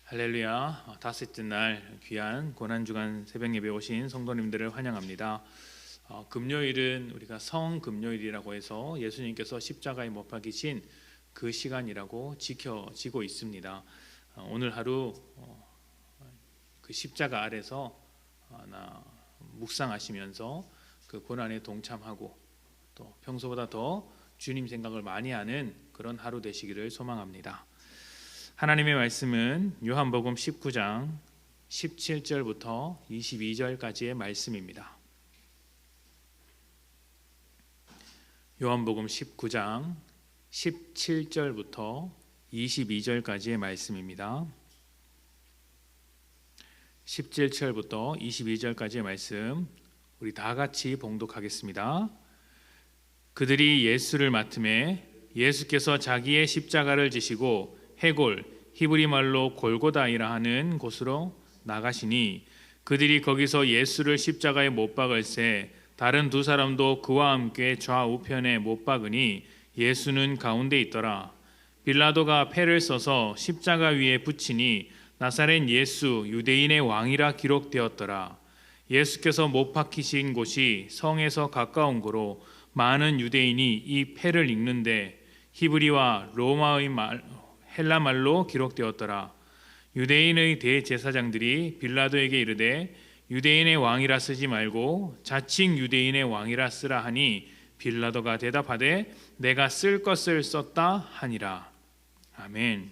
할렐루야. 다섯째 날 귀한 고난주간 새벽예배 오신 성도님들을 환영합니다. 금요일은 우리가 성금요일이라고 해서 예수님께서 십자가에 못 박히신 그 시간이라고 지켜지고 있습니다. 오늘 하루 그 십자가 아래서 묵상하시면서 그 고난에 동참하고 또 평소보다 더 주님 생각을 많이 하는 그런 하루 되시기를 소망합니다. 하나님의 말씀은 요한복음 19장 17절부터 22절까지의 말씀입니다. 요한복음 19장 17절부터 22절까지의 말씀입니다. 17절부터 22절까지의 말씀 우리 다 같이 봉독하겠습니다. 그들이 예수를 맡음에 예수께서 자기의 십자가를 지시고 해골 히브리 말로 골고다이라 하는 곳으로 나가시니 그들이 거기서 예수를 십자가에 못 박을새 다른 두 사람도 그와 함께 좌우편에 못 박으니 예수는 가운데 있더라. 빌라도가 패를 써서 십자가 위에 붙이니 나사렛 예수 유대인의 왕이라 기록되었더라. 예수께서 못 박히신 곳이 성에서 가까운 고로 많은 유대인이 이 패를 읽는데 히브리와 로마의 헬라 말로 기록되었더라. 유대인의 대제사장들이 빌라도에게 이르되 유대인의 왕이라 쓰지 말고 자칭 유대인의 왕이라 쓰라 하니 빌라도가 대답하되 내가 쓸 것을 썼다 하니라. 아멘.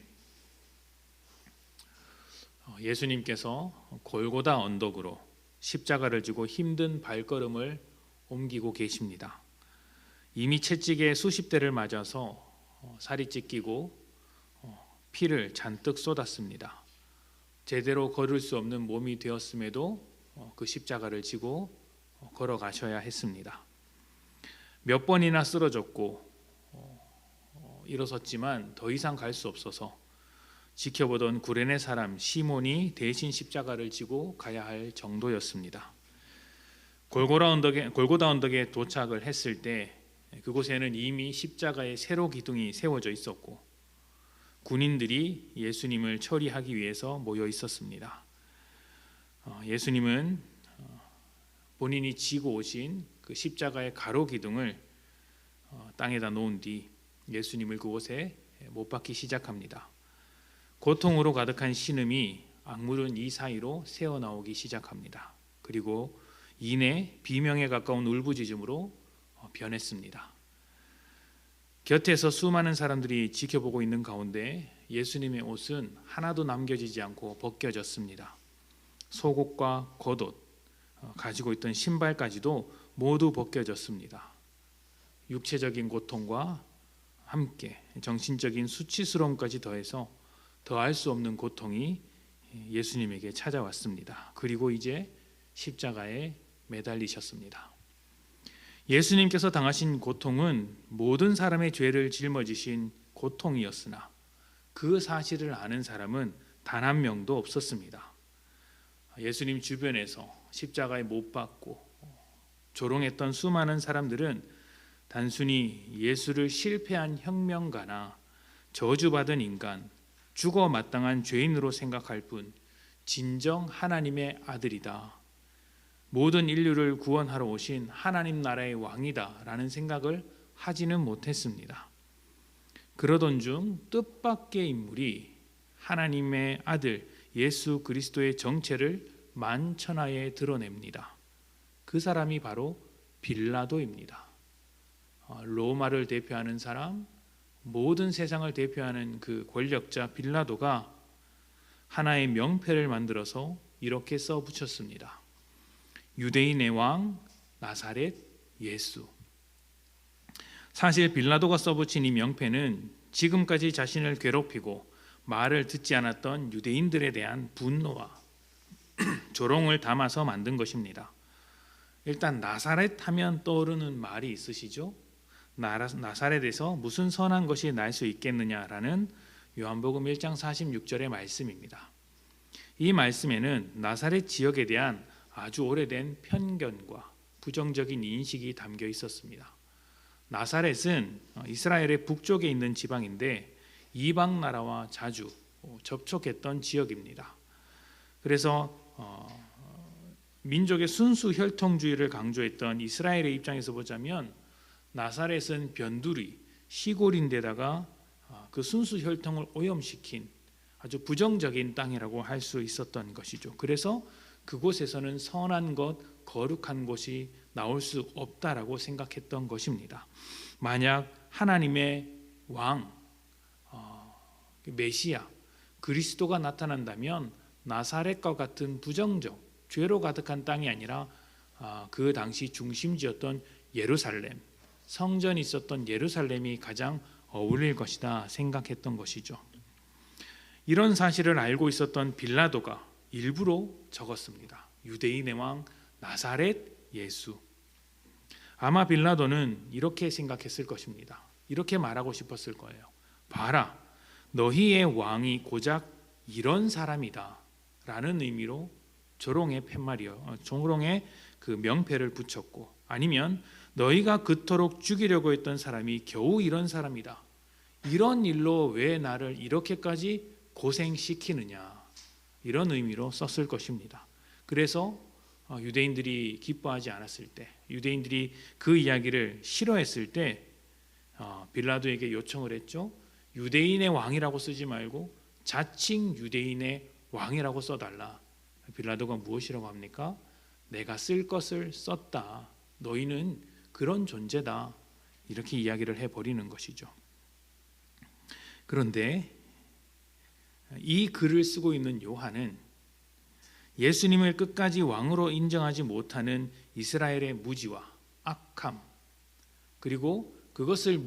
예수님께서 골고다 언덕으로 십자가를 지고 힘든 발걸음을 옮기고 계십니다. 이미 채찍에 수십 대를 맞아서 살이 찢기고 피를 잔뜩 쏟았습니다. 제대로 걸을 수 없는 몸이 되었음에도 그 십자가를 지고 걸어가셔야 했습니다. 몇 번이나 쓰러졌고 일어섰지만 더 이상 갈 수 없어서 지켜보던 구레네 사람 시몬이 대신 십자가를 지고 가야 할 정도였습니다. 골고다 언덕에 도착을 했을 때 그곳에는 이미 십자가의 세로 기둥이 세워져 있었고 군인들이 예수님을 처리하기 위해서 모여 있었습니다. 예수님은 본인이 지고 오신 그 십자가의 가로 기둥을 땅에다 놓은 뒤 예수님을 그곳에 못 박기 시작합니다. 고통으로 가득한 신음이 악물은 이 사이로 새어나오기 시작합니다. 그리고 이내 비명에 가까운 울부짖음으로 변했습니다. 곁에서 수많은 사람들이 지켜보고 있는 가운데 예수님의 옷은 하나도 남겨지지 않고 벗겨졌습니다. 속옷과 겉옷, 가지고 있던 신발까지도 모두 벗겨졌습니다. 육체적인 고통과 함께 정신적인 수치스러움까지 더해서 더할 수 없는 고통이 예수님에게 찾아왔습니다. 그리고 이제 십자가에 매달리셨습니다. 예수님께서 당하신 고통은 모든 사람의 죄를 짊어지신 고통이었으나 그 사실을 아는 사람은 단 한 명도 없었습니다. 예수님 주변에서 십자가에 못 박고 조롱했던 수많은 사람들은 단순히 예수를 실패한 혁명가나 저주받은 인간, 죽어 마땅한 죄인으로 생각할 뿐 진정 하나님의 아들이다, 모든 인류를 구원하러 오신 하나님 나라의 왕이다 라는 생각을 하지는 못했습니다. 그러던 중 뜻밖의 인물이 하나님의 아들 예수 그리스도의 정체를 만천하에 드러냅니다. 그 사람이 바로 빌라도입니다. 로마를 대표하는 사람, 모든 세상을 대표하는 그 권력자 빌라도가 하나의 명패를 만들어서 이렇게 써붙였습니다. 유대인의 왕 나사렛 예수. 사실 빌라도가 써붙인 이 명패는 지금까지 자신을 괴롭히고 말을 듣지 않았던 유대인들에 대한 분노와 조롱을 담아서 만든 것입니다. 일단 나사렛 하면 떠오르는 말이 있으시죠? 나사렛에서 무슨 선한 것이 날 수 있겠느냐라는 요한복음 1장 46절의 말씀입니다. 이 말씀에는 나사렛 지역에 대한 아주 오래된 편견과 부정적인 인식이 담겨 있었습니다. 나사렛은 이스라엘의 북쪽에 있는 지방인데 이방 나라와 자주 접촉했던 지역입니다. 그래서 민족의 순수 혈통주의를 강조했던 이스라엘의 입장에서 보자면 나사렛은 변두리 시골인데다가 그 순수 혈통을 오염시킨 아주 부정적인 땅이라고 할 수 있었던 것이죠. 그래서 그곳에서는 선한 것, 거룩한 것이 나올 수 없다라고 생각했던 것입니다. 만약 하나님의 왕, 메시아, 그리스도가 나타난다면 나사렛과 같은 부정적, 죄로 가득한 땅이 아니라 그 당시 중심지였던 예루살렘, 성전이 있었던 예루살렘이 가장 어울릴 것이다 생각했던 것이죠. 이런 사실을 알고 있었던 빌라도가 일부러 적었습니다. 유대인의 왕 나사렛 예수. 아마 빌라도는 이렇게 생각했을 것입니다. 이렇게 말하고 싶었을 거예요. 봐라, 너희의 왕이 고작 이런 사람이다 라는 의미로 조롱의 그 명패를 붙였고, 아니면 너희가 그토록 죽이려고 했던 사람이 겨우 이런 사람이다, 이런 일로 왜 나를 이렇게까지 고생시키느냐, 이런 의미로 썼을 것입니다. 그래서 유대인들이 기뻐하지 않았을 때, 유대인들이 그 이야기를 싫어했을 때 빌라도에게 요청을 했죠. 유대인의 왕이라고 쓰지 말고 자칭 유대인의 왕이라고 써달라. 빌라도가 무엇이라고 합니까? 내가 쓸 것을 썼다, 너희는 그런 존재다, 이렇게 이야기를 해버리는 것이죠. 그런데 이 글을 쓰고 있는 요한은 예수님을 끝까지 왕으로 인정하지 못하는 이스라엘의 무지와 악함, 그리고 그것을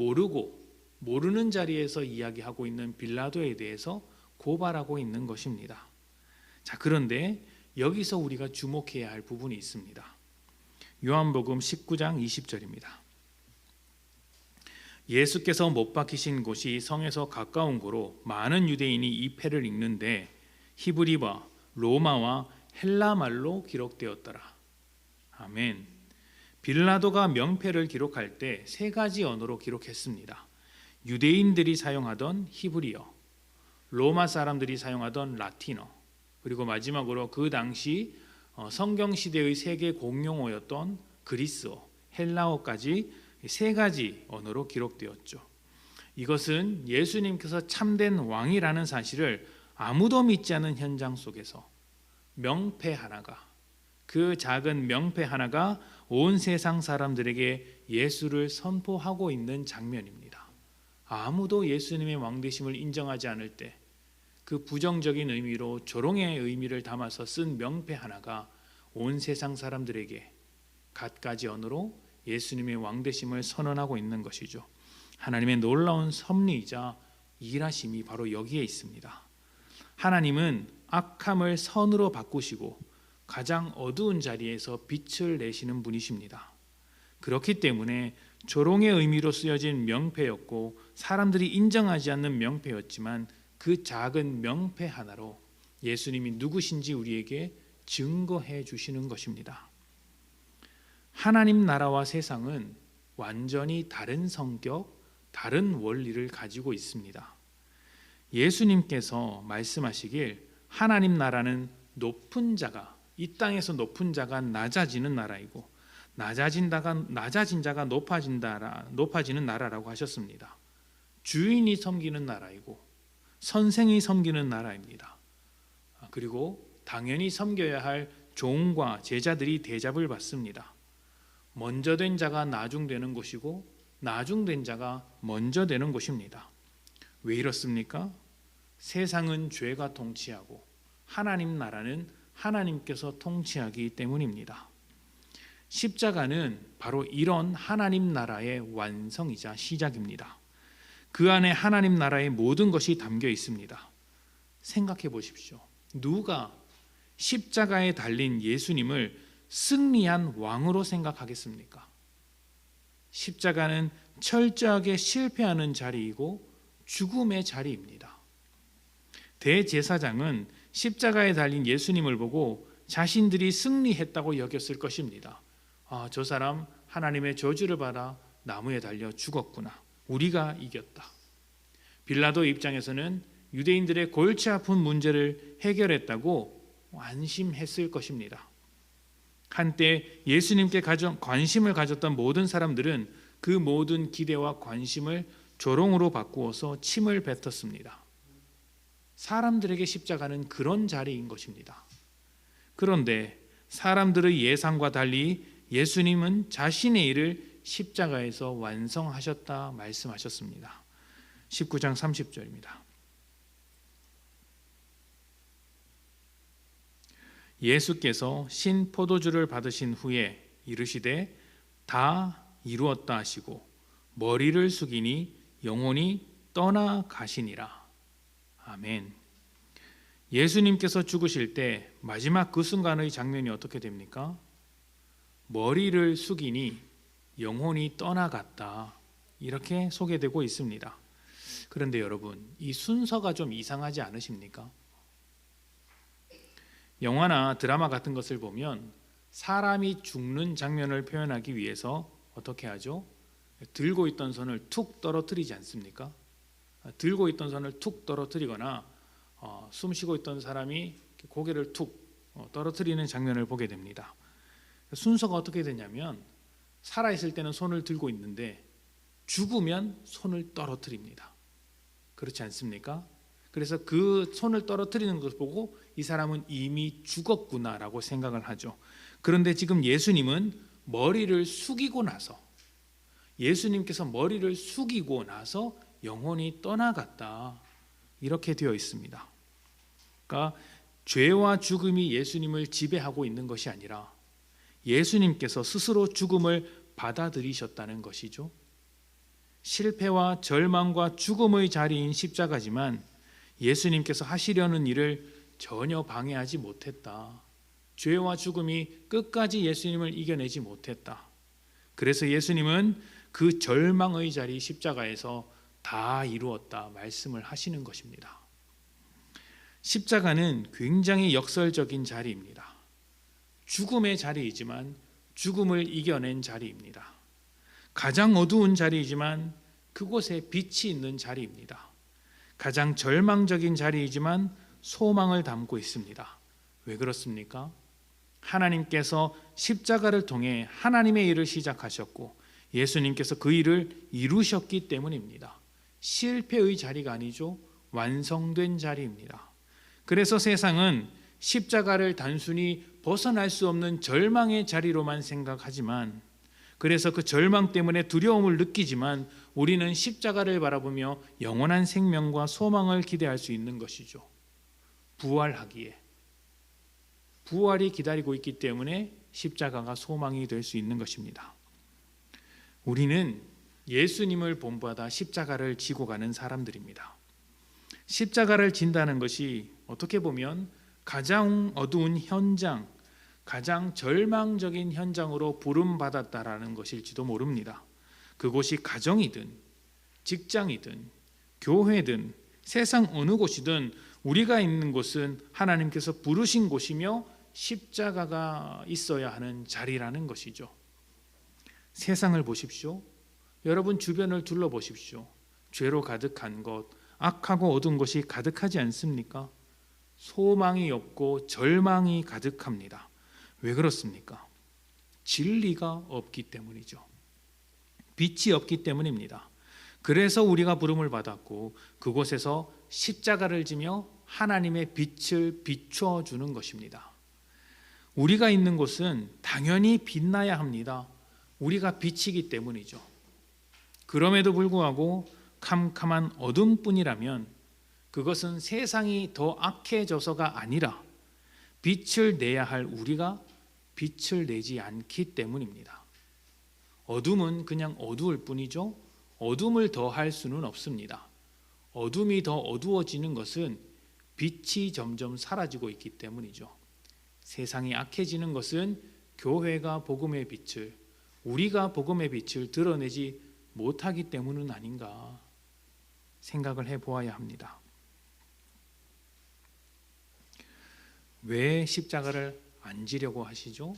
모르는 자리에서 이야기하고 있는 빌라도에 대해서 고발하고 있는 것입니다. 자, 그런데 여기서 우리가 주목해야 할 부분이 있습니다. 요한복음 19장 20절입니다. 예수께서 못 박히신 곳이 성에서 가까운 고로 많은 유대인이 이 패를 읽는데 히브리와 로마와 헬라 말로 기록되었더라. 아멘. 빌라도가 명패를 기록할 때 세 가지 언어로 기록했습니다. 유대인들이 사용하던 히브리어, 로마 사람들이 사용하던 라틴어, 그리고 마지막으로 그 당시 성경 시대의 세계 공용어였던 그리스어, 헬라어까지 세 가지 언어로 기록되었죠. 이것은 예수님께서 참된 왕이라는 사실을 아무도 믿지 않은 현장 속에서 명패 하나가, 그 작은 명패 하나가 온 세상 사람들에게 예수를 선포하고 있는 장면입니다. 아무도 예수님의 왕되심을 인정하지 않을 때 그 부정적인 의미로 조롱의 의미를 담아서 쓴 명패 하나가 온 세상 사람들에게 갖가지 언어로 예수님의 왕되심을 선언하고 있는 것이죠. 하나님의 놀라운 섭리이자 일하심이 바로 여기에 있습니다. 하나님은 악함을 선으로 바꾸시고 가장 어두운 자리에서 빛을 내시는 분이십니다. 그렇기 때문에 조롱의 의미로 쓰여진 명패였고 사람들이 인정하지 않는 명패였지만 그 작은 명패 하나로 예수님이 누구신지 우리에게 증거해 주시는 것입니다. 하나님 나라와 세상은 완전히 다른 성격, 다른 원리를 가지고 있습니다. 예수님께서 말씀하시길 하나님 나라는 높은 자가, 이 땅에서 높은 자가 낮아지는 나라이고 낮아진 자가 높아지는 나라라고 하셨습니다. 주인이 섬기는 나라이고 선생이 섬기는 나라입니다. 그리고 당연히 섬겨야 할 종과 제자들이 대접을 받습니다. 먼저 된 자가 나중되는 곳이고 나중된 자가 먼저 되는 곳입니다. 왜 이렇습니까? 세상은 죄가 통치하고 하나님 나라는 하나님께서 통치하기 때문입니다. 십자가는 바로 이런 하나님 나라의 완성이자 시작입니다. 그 안에 하나님 나라의 모든 것이 담겨 있습니다. 생각해 보십시오. 누가 십자가에 달린 예수님을 승리한 왕으로 생각하겠습니까? 십자가는 철저하게 실패하는 자리이고 죽음의 자리입니다. 대제사장은 십자가에 달린 예수님을 보고 자신들이 승리했다고 여겼을 것입니다. 저 사람 하나님의 저주를 받아 나무에 달려 죽었구나. 우리가 이겼다. 빌라도 입장에서는 유대인들의 골치 아픈 문제를 해결했다고 안심했을 것입니다. 한때 예수님께 관심을 가졌던 모든 사람들은 그 모든 기대와 관심을 조롱으로 바꾸어서 침을 뱉었습니다. 사람들에게 십자가는 그런 자리인 것입니다. 그런데 사람들의 예상과 달리 예수님은 자신의 일을 십자가에서 완성하셨다 말씀하셨습니다. 19장 30절입니다. 예수께서 신 포도주를 받으신 후에 이르시되 다 이루었다 하시고 머리를 숙이니 영혼이 떠나가시니라. 아멘. 예수님께서 죽으실 때 마지막 그 순간의 장면이 어떻게 됩니까? 머리를 숙이니 영혼이 떠나갔다, 이렇게 소개되고 있습니다. 그런데 여러분, 이 순서가 좀 이상하지 않으십니까? 영화나 드라마 같은 것을 보면 사람이 죽는 장면을 표현하기 위해서 어떻게 하죠? 들고 있던 손을 툭 떨어뜨리지 않습니까? 들고 있던 손을 툭 떨어뜨리거나 숨 쉬고 있던 사람이 고개를 툭 떨어뜨리는 장면을 보게 됩니다. 순서가 어떻게 되냐면 살아있을 때는 손을 들고 있는데 죽으면 손을 떨어뜨립니다. 그렇지 않습니까? 그래서 그 손을 떨어뜨리는 것을 보고 이 사람은 이미 죽었구나라고 생각을 하죠. 그런데 지금 예수님은 머리를 숙이고 나서, 예수님께서 머리를 숙이고 나서 영혼이 떠나갔다, 이렇게 되어 있습니다. 그러니까 죄와 죽음이 예수님을 지배하고 있는 것이 아니라 예수님께서 스스로 죽음을 받아들이셨다는 것이죠. 실패와 절망과 죽음의 자리인 십자가지만 예수님께서 하시려는 일을 전혀 방해하지 못했다. 죄와 죽음이 끝까지 예수님을 이겨내지 못했다. 그래서 예수님은 그 절망의 자리 십자가에서 다 이루었다 말씀을 하시는 것입니다. 십자가는 굉장히 역설적인 자리입니다. 죽음의 자리이지만 죽음을 이겨낸 자리입니다. 가장 어두운 자리이지만 그곳에 빛이 있는 자리입니다. 가장 절망적인 자리이지만 소망을 담고 있습니다. 왜 그렇습니까? 하나님께서 십자가를 통해 하나님의 일을 시작하셨고 예수님께서 그 일을 이루셨기 때문입니다. 실패의 자리가 아니죠. 완성된 자리입니다. 그래서 세상은 십자가를 단순히 벗어날 수 없는 절망의 자리로만 생각하지만, 그래서 그 절망 때문에 두려움을 느끼지만 우리는 십자가를 바라보며 영원한 생명과 소망을 기대할 수 있는 것이죠. 부활하기에, 부활이 기다리고 있기 때문에 십자가가 소망이 될 수 있는 것입니다. 우리는 예수님을 본받아 십자가를 지고 가는 사람들입니다. 십자가를 진다는 것이 어떻게 보면 가장 어두운 현장, 가장 절망적인 현장으로 부름받았다라는 것일지도 모릅니다. 그곳이 가정이든 직장이든 교회든 세상 어느 곳이든 우리가 있는 곳은 하나님께서 부르신 곳이며 십자가가 있어야 하는 자리라는 것이죠. 세상을 보십시오. 여러분 주변을 둘러보십시오. 죄로 가득한 것, 악하고 어두운 것이 가득하지 않습니까? 소망이 없고 절망이 가득합니다. 왜 그렇습니까? 진리가 없기 때문이죠. 빛이 없기 때문입니다. 그래서 우리가 부름을 받았고 그곳에서 십자가를 지며 하나님의 빛을 비추어 주는 것입니다. 우리가 있는 곳은 당연히 빛나야 합니다. 우리가 빛이기 때문이죠. 그럼에도 불구하고 캄캄한 어둠뿐이라면 그것은 세상이 더 악해져서가 아니라 빛을 내야 할 우리가 빛을 내지 않기 때문입니다. 어둠은 그냥 어두울 뿐이죠. 어둠을 더할 수는 없습니다. 어둠이 더 어두워지는 것은 빛이 점점 사라지고 있기 때문이죠. 세상이 악해지는 것은 교회가 복음의 빛을, 우리가 복음의 빛을 드러내지 못하기 때문은 아닌가 생각을 해보아야 합니다. 왜 십자가를 안 지려고 하시죠?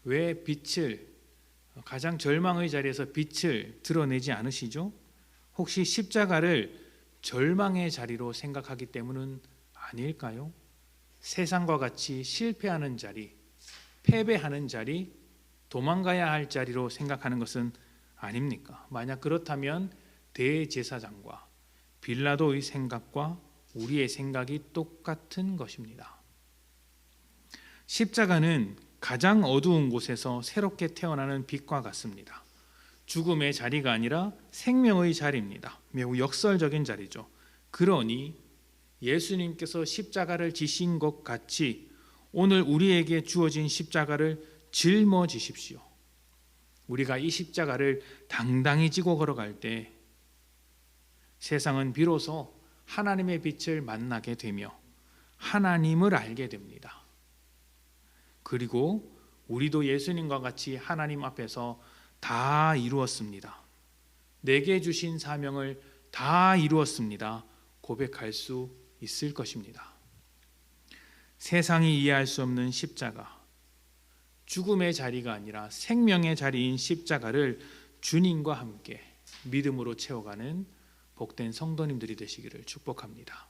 왜 빛을, 가장 절망의 자리에서 빛을 드러내지 않으시죠? 혹시 십자가를 절망의 자리로 생각하기 때문은 아닐까요? 세상과 같이 실패하는 자리, 패배하는 자리, 도망가야 할 자리로 생각하는 것은 아닙니까? 만약 그렇다면 대제사장과 빌라도의 생각과 우리의 생각이 똑같은 것입니다. 십자가는 가장 어두운 곳에서 새롭게 태어나는 빛과 같습니다. 죽음의 자리가 아니라 생명의 자리입니다. 매우 역설적인 자리죠. 그러니 예수님께서 십자가를 지신 것 같이 오늘 우리에게 주어진 십자가를 짊어지십시오. 우리가 이 십자가를 당당히 지고 걸어갈 때 세상은 비로소 하나님의 빛을 만나게 되며 하나님을 알게 됩니다. 그리고 우리도 예수님과 같이 하나님 앞에서 다 이루었습니다. 내게 주신 사명을 다 이루었습니다. 고백할 수 있을 것입니다. 세상이 이해할 수 없는 십자가, 죽음의 자리가 아니라 생명의 자리인 십자가를 주님과 함께 믿음으로 채워가는 복된 성도님들이 되시기를 축복합니다.